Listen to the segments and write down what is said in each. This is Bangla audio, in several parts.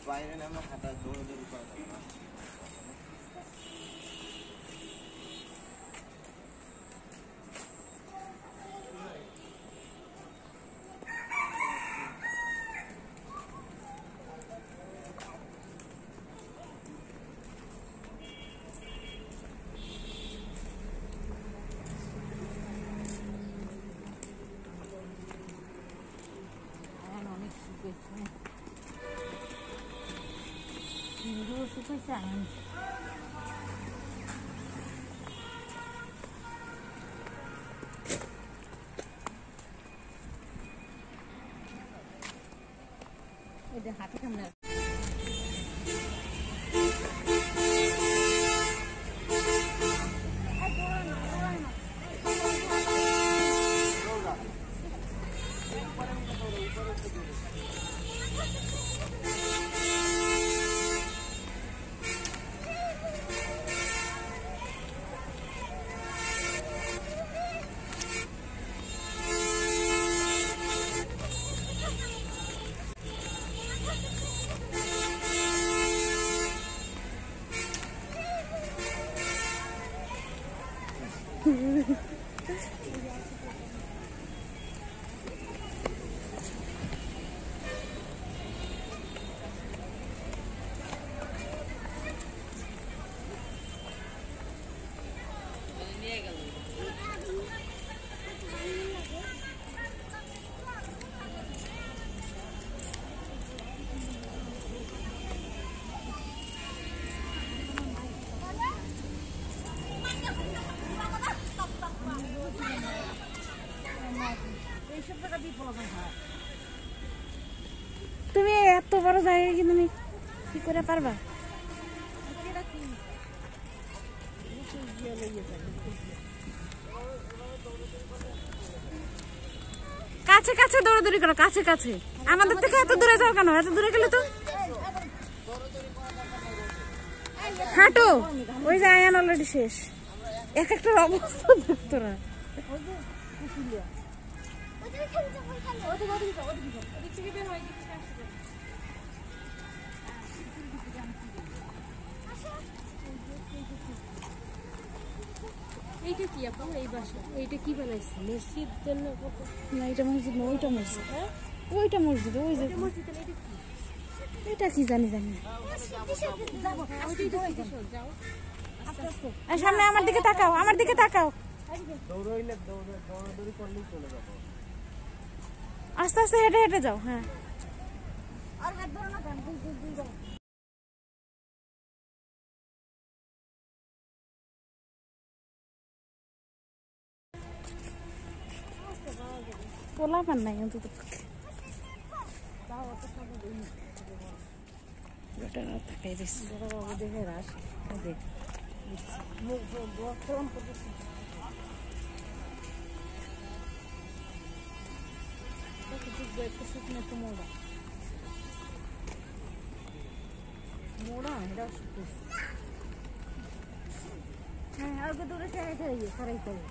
বাইরে নামা খাতা দৌড়াদৌড়ি করা যাবে না। হাতে সামনে তুমি এত বড় জায়গা কি তুমি কি করে পারবা? কাছে কাছে দৌড়াদৌড়ি করো, কাছে কাছে। আমাদের থেকে এত দূরে যাও কেন? এত দূরে গেলে তো হাঁটো। ওই যে আয়ান অলরেডি শেষ। এক একটা অবস্থা দেখতো না। এইটা কি আপু? এই বাসা এইটা কি বানাইছে? মসজিদ জন্য না, এটা মসজিদ না, ওইটা মসজিদ। ওইটা মসজিদ, ওই যে মসজিদ। এটা কি জানি জানি। সামনে আমার দিকে তাকাও, আমার দিকে তাকাও। আস্তে আস্তে হেঁটে হেঁটে যাও। হ্যাঁ, পোলা পান নাই অন্তত তাকাই দিচ্ছি। দেখে রাস দেখ একটু শুকনো, একটু মোড়া মোড়া, এটা শুকনো। হ্যাঁ, আর দূরে সারাই সারাই করে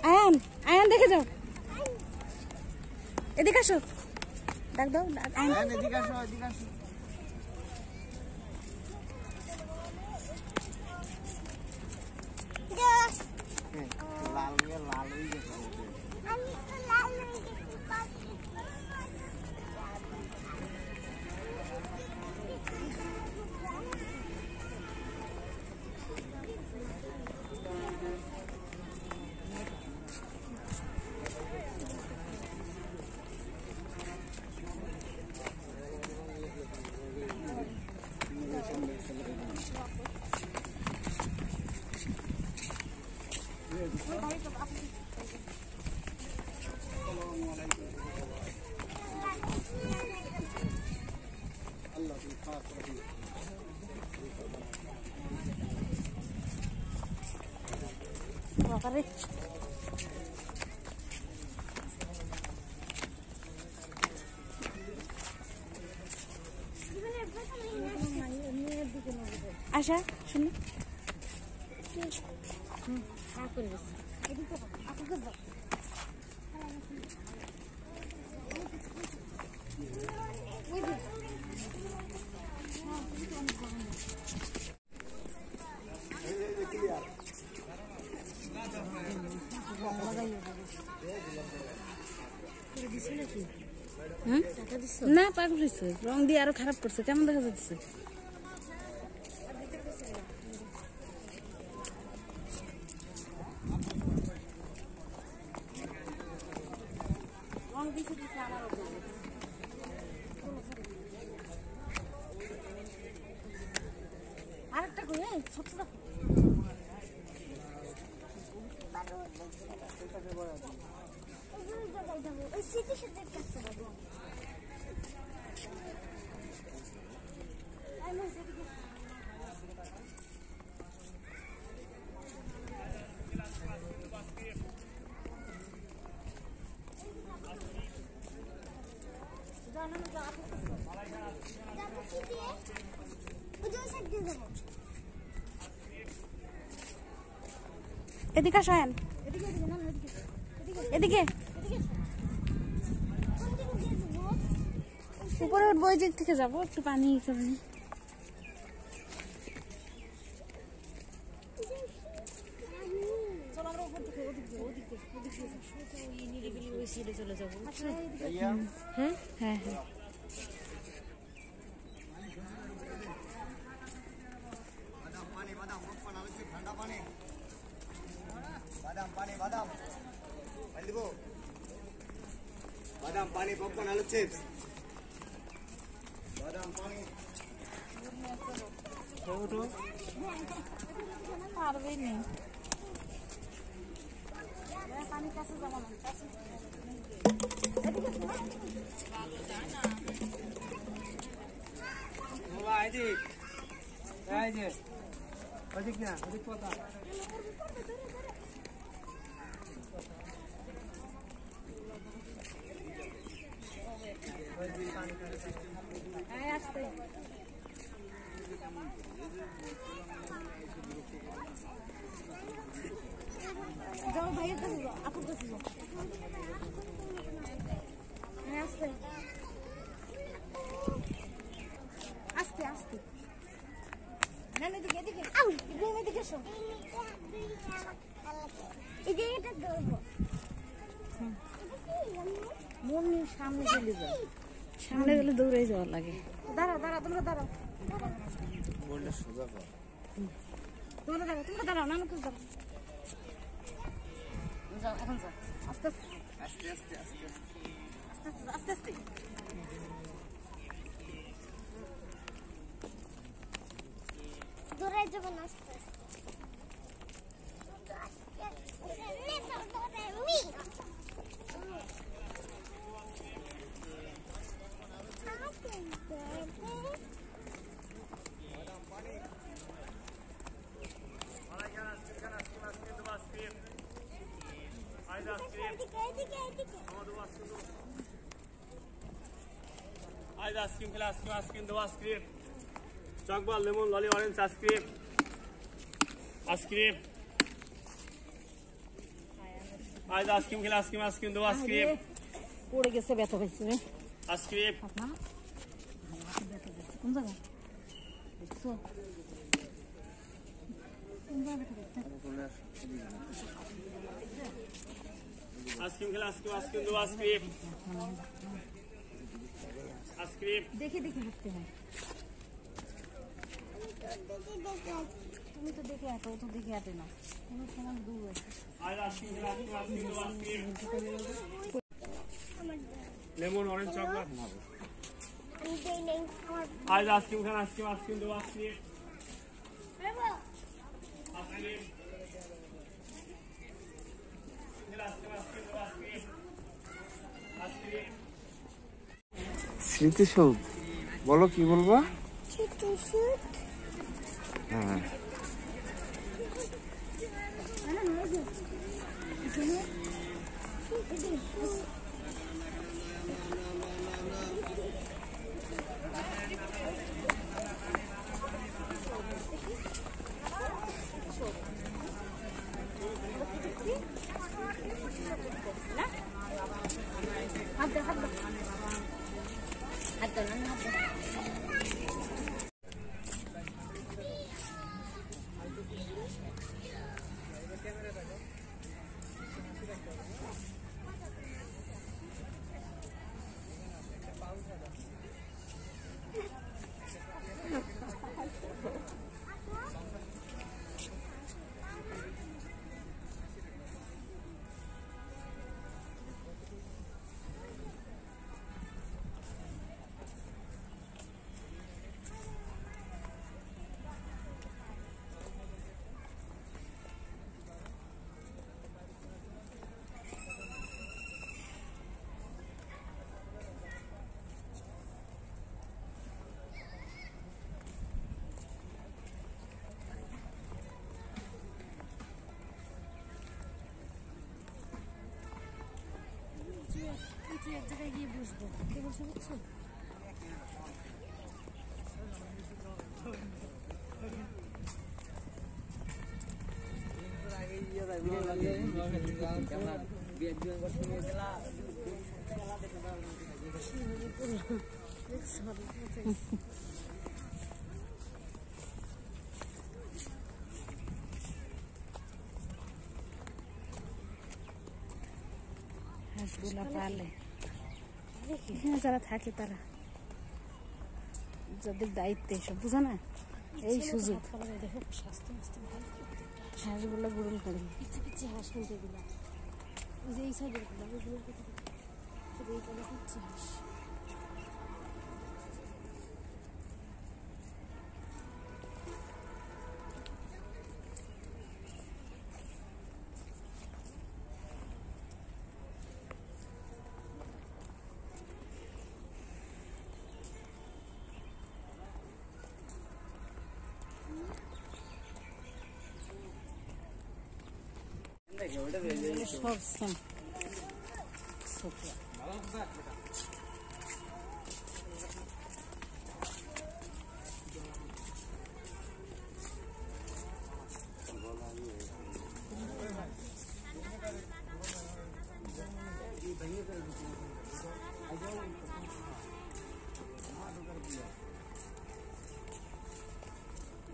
আয়ান, আয়ান দেখে যাও। এদিকে আসো, ডাক দাও। আয়ান এদিকে আসো, এদিকে আসো। লাল লাল হয়ে গেছে। আশা শুনো করে গেছে না পাগল হয়েছে রং দিয়ে আরো খারাপ করছে কেমন দেখা যাচ্ছে আরেকটা করে ছোট ছোট এদিকে আসেন এদিকে উপরে উঠবো ওই দিক থেকে যাবো একটু পানি খাবেন চলে যাবো হ্যাঁ হ্যাঁ হ্যাঁ বাদাম পানি পপকর্ন আলু চিপস বাদাম পানি পারবেই নেই পানি কাছে যাবো না আসতে যাও ভাইয়ের কাছে যাও আপুর কাছে যাও আসতে আস্তে আস্তে না এদিকে এদিকে এদিকে এসো এটা ধরবো মন সামনে চলে যাও সামনে গেলে দৌড়ে যাওয়ার লাগে দাঁড়াও দাঁড়াও তোমরা দাঁড়াও বললে সোজা কর তোমরা দাঁড়াও নানু কাছে যাও যাও এখন যাও আস্তে আস্তে আস্তে আস্তে আস্তে আস্তে দৌড়াই যাবো না আস্তে Ice cream, chocolate, lemon, lolly, orange, ice cream. Ice cream, do ice cream. পড়ে গেছে ব্যথা পাইছে রে Ice cream, আপনা কোন জায়গা দেখছো কোন জায়গা থেকে ice cream, do ice cream. Ice cream. দেখে দেখে হাঁটতে হয় তুমি তো দেখে হাঁটো ও তো দেখে হাঁটে না কোনো সময় দূর আছে Ice cream, lemon, orange, chocolate. Ice cream, do ice cream. Ice cream, do ice cream. স্মৃতিসৌধ বলো কি বলবা হ্যাঁ কিছু এক জায়গায় গিয়ে বসবো কে বলছে বুঝছো হাঁসগুলা পালে এখানে যারা থাকে তারা যাদের দায়িত্বে এসব বুঝো না এই সুযোগ দেখো স্বাস্থ্য মাস্তে ভালো হাঁসগুলো গুড়ল করে পিছিয়ে পিছিয়ে হাঁস কিনতে দিলাম ওই যে এই সাইডের গুলো ওইগুলোর কথা এইগুলো হচ্ছে হাঁস সব সেম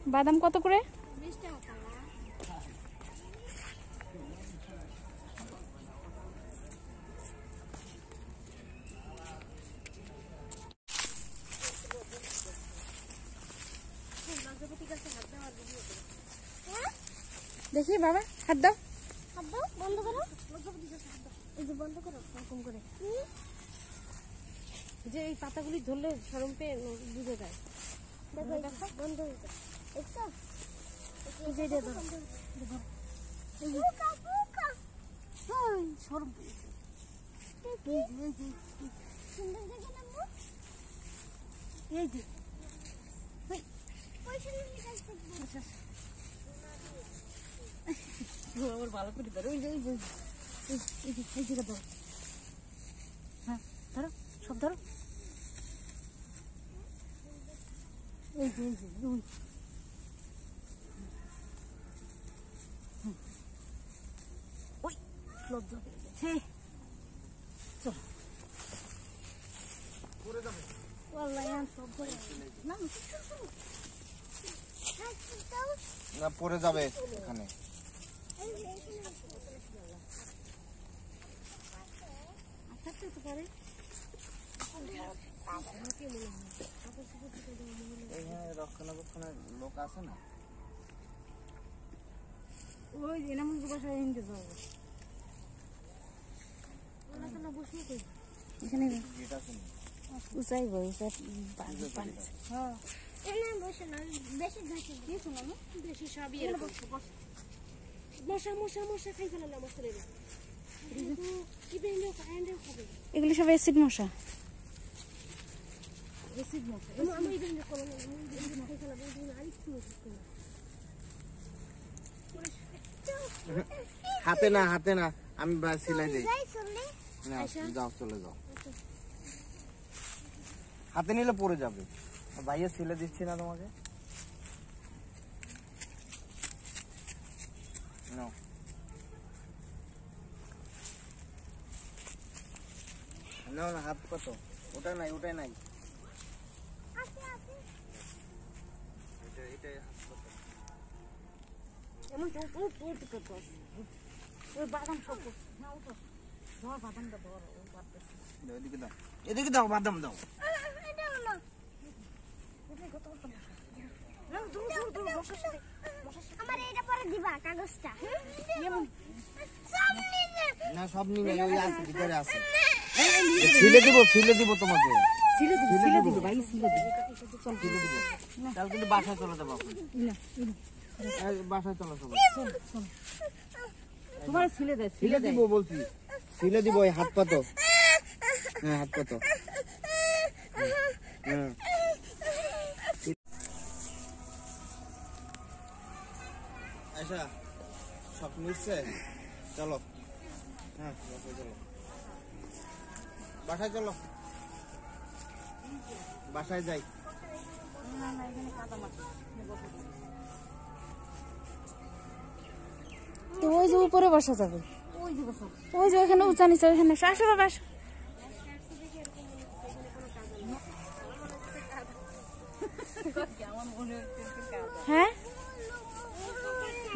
বাদাম কত করে? 20 টাকা। দেখি বাবা হাত দাও বন্ধ করো এই যে বন্ধ করো এরকম করে যে এই পাতাগুলি ধরলে শরম পেয়ে বুঝে যায় দেখো বন্ধ হয়ে যায় দেখছো এই যে দেখো শরম পেয়েছে এই যে আমার ভালো করে ধরো ওই যে এই যে ধরো হ্যাঁ ধরো সব ধরো এই যে ওই ওই লজ্জা পেয়ে গেছে চলো পরে যাবে সব ধরে না পরে যাবে এখানে রক্ষণাবেক্ষণের লোক আছে না ওই এনাম বাসায় নিতে যাবো এখানে উঁচাই বই হ্যাঁ এগুলি সব অ্যাসিড মশা হাতে না আমি সিলাই দিই যাও চলে যাও হাতে নিলে পড়ে যাবে ভাইয়া সিলে দিচ্ছি না তোমাকে নাও নাও না হাত কত ওটা নাই এমন ওই বাদাম সব না উঠো ধর বাদামটা ধর এদিকে দাও বাদাম দাও আমার এটা পরে দিবা কাগজটা না সব নিয়ে ওই আছে ভিতরে আছে ফিলে দিব তোমাকে ফিলে দিব ভাই ফিলে দিব চল ফিলে দিব তাহলে কিন্তু বাসায় চলে যাবো না বাসায় চলে যাবো তোমার ফিলে দিব বলছি ফিলে দিব ওই হাত পাতো হ্যাঁ হাত পাতো হ্যাঁ আচ্ছা সব নিচ্ছে চলো হ্যাঁ চলো বাসায় চলো, বাসায় যাই। না না এখানে কাদা মাটি তো ওই যে উপরে বসা যাবে ওই যে ওখানে উঁচা নিচে ওইখানে আসো বাবা আসো হ্যাঁ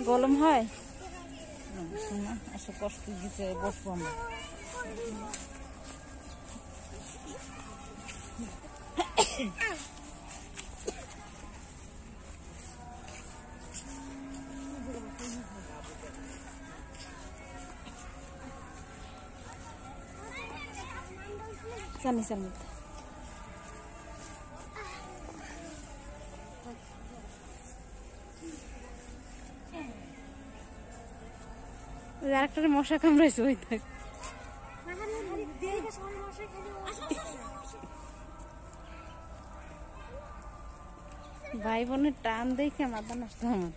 গরম হয় আসো কষ্ট দিচ্ছে বসবো আমরা জানিস আমি আরেকটা মশা কামড়াইছে ওই দেখ ভাই বোনের টান দেখে মাথা নষ্ট আমার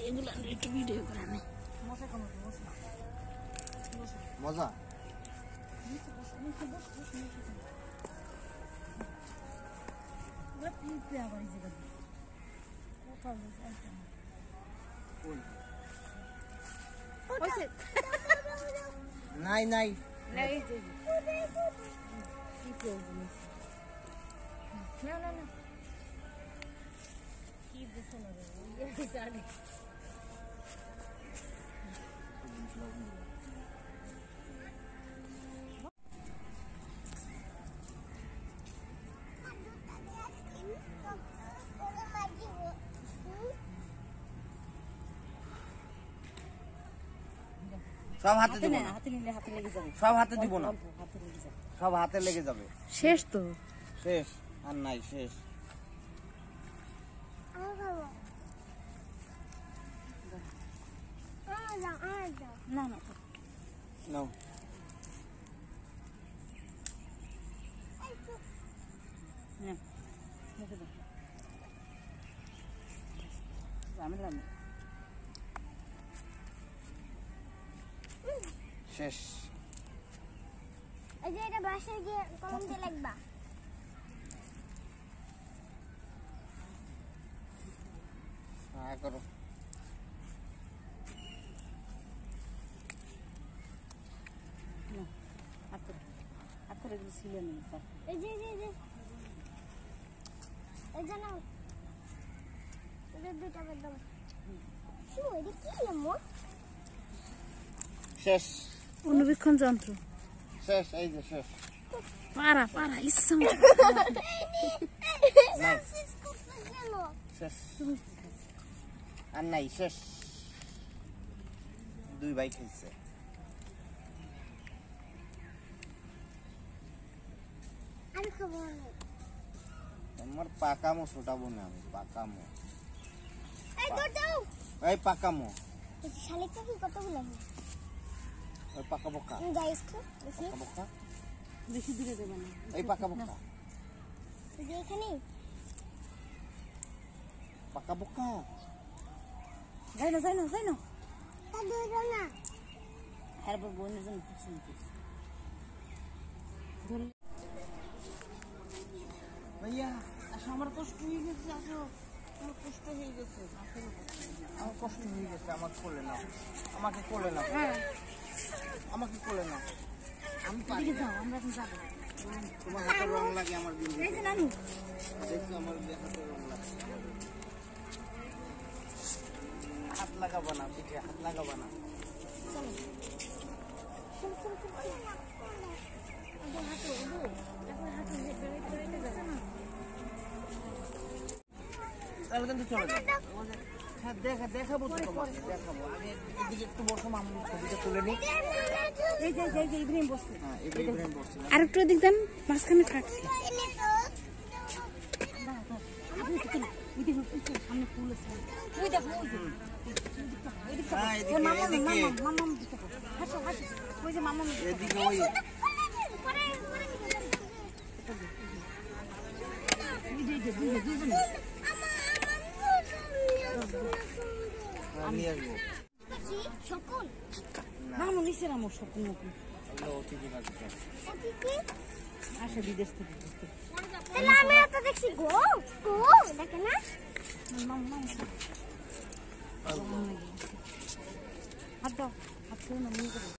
এগুলা একটু ভিডিও করে নেই মজা নাই নাই সব হাতে দিব না, সব হাতে দিব না, সব হাতে লেগে যাবে। শেষ তো শেষ আর নাই শেষ। না না নাও শেষ। এই যে এটা বাসায় গিয়ে কলম দিয়ে লিখবা। হ্যাঁ করো। এই যে এই যে নাও এটা দুইটা বাদ দাও। কি এটা কি আম্মু? শেষ অনুবীক্ষণ যন্ত্র শেষ। এই যে শেষ। পারা পারা ইচ্ছা নাই শেষ আর নাই শেষ। দুই ভাই খেয়েছে। আমি খাবো না। আমার পাকামো ছোটাবো না, আমি পাকামো। এই দৌড় দাও। এই পাকামো শালিকা কি কতগুলো আছে? ওই পাকা বোকা গাইস তো দেখি পাকা বোকা বেশি দূরে দেবে না এই পাকা বোকা এই যে এখানে পাকা বোকা। যাই না যাই না যাই না তা দৌড় না। হ্যাঁ বোনের জন্য খুব শুনতেছি ভাইয়া আসো, আমার কষ্ট হয়ে গেছে। আসো, আমার কষ্ট হয়ে গেছে। আমার কষ্ট হয়ে গেছে। আমাকে কোলে নাও, আমাকে কোলে নাও, আমাকে কোলে নাও। আমি পারি না। আমরা এখন যাবো তোমার হাতে রং লাগে আমার দিন এই যে নানু দেখছো আমার হাতে রং লাগে। হাত লাগাবো না পিঠে, হাত লাগাবো না। তাহলে কিন্তু চলে যাবে। হ্যাঁ দেখাবো তো তোমাকে, দেখাবো। আগে এদিকে একটু বসো, মামুর ছবিটা তুলে নিই। এই যে ইব্রাহিম বসছে। হ্যাঁ, ইব্রাহিম বসছে। আর একটু এদিক দেন, মাঝখানে থাক। সামনে ফুল আছে। ওই দেখো, ওই যে। হ্যাঁ, এদিকে, ওই মামা, এদিকে। মামা দিকে। হাসো, হাসো। ওই যে মামা এদিকে ওই দুজনে। নিয়ে আসবো। সকল মামা নিচে নামো, স্বপ্ন নাকি। এগুলো অতিথি বাড়িতে। আসে বিদেশ থেকে। তাহলে আমি তো দেখছি গো দেখে না মামা হাত দাও, হাত করে না,